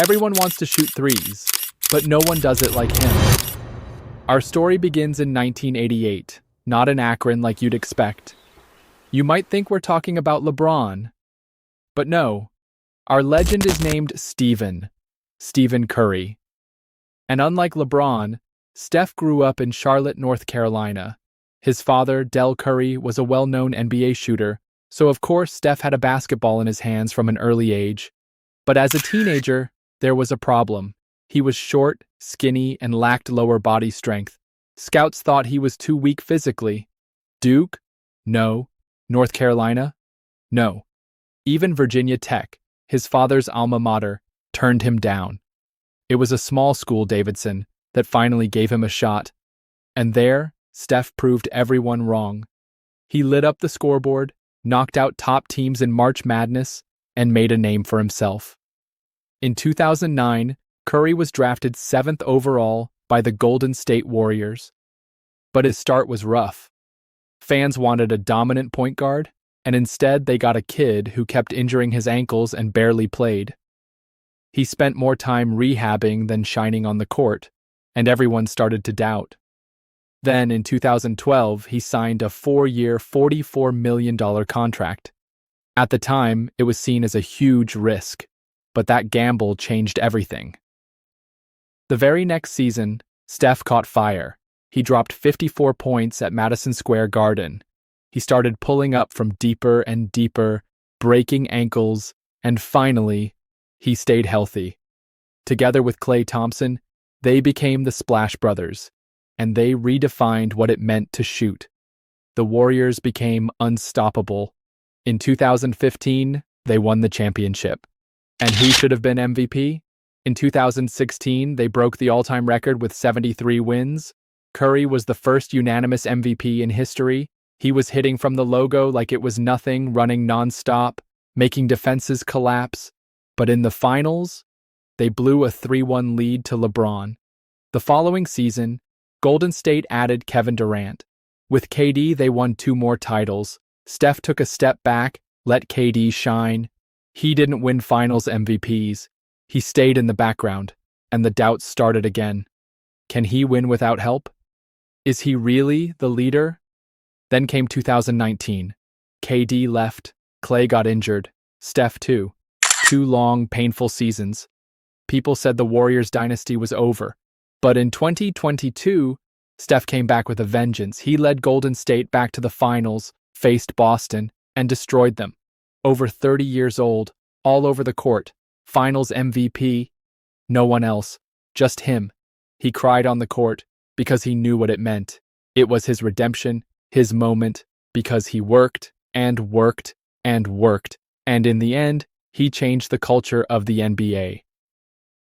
Everyone wants to shoot threes, but no one does it like him. Our story begins in 1988, not in Akron like you'd expect. You might think we're talking about LeBron, but no. Our legend is named Stephen Curry. And unlike LeBron, Steph grew up in Charlotte, North Carolina. His father, Del Curry, was a well-known NBA shooter, so of course Steph had a basketball in his hands from an early age. But as a teenager, there was a problem. He was short, skinny, and lacked lower body strength. Scouts thought he was too weak physically. Duke? No. North Carolina? No. Even Virginia Tech, his father's alma mater, turned him down. It was a small school, Davidson, that finally gave him a shot. And there, Steph proved everyone wrong. He lit up the scoreboard, knocked out top teams in March Madness, and made a name for himself. In 2009, Curry was drafted 7th overall by the Golden State Warriors. But his start was rough. Fans wanted a dominant point guard, and instead they got a kid who kept injuring his ankles and barely played. He spent more time rehabbing than shining on the court, and everyone started to doubt. Then, in 2012, he signed a 4-year, $44 million contract. At the time, it was seen as a huge risk, but that gamble changed everything. The very next season, Steph caught fire. He dropped 54 points at Madison Square Garden. He started pulling up from deeper and deeper, breaking ankles, and finally, he stayed healthy. Together with Klay Thompson, they became the Splash Brothers, and they redefined what it meant to shoot. The Warriors became unstoppable. In 2015, they won the championship. And who should have been MVP? In 2016, they broke the all-time record with 73 wins. Curry was the first unanimous MVP in history. He was hitting from the logo like it was nothing, running nonstop, making defenses collapse. But in the finals, they blew a 3-1 lead to LeBron. The following season, Golden State added Kevin Durant. With KD, they won 2 more titles. Steph took a step back, let KD shine. He didn't win finals MVPs. He stayed in the background, and the doubts started again. Can he win without help? Is he really the leader? Then came 2019. KD left, Klay got injured, Steph too. 2 long, painful seasons. People said the Warriors dynasty was over. But in 2022, Steph came back with a vengeance. He led Golden State back to the finals, faced Boston, and destroyed them. Over 30 years old, all over the court, finals MVP, no one else, just him. He cried on the court because he knew what it meant. It was his redemption, his moment, because he worked and worked and worked, and in the end, he changed the culture of the NBA.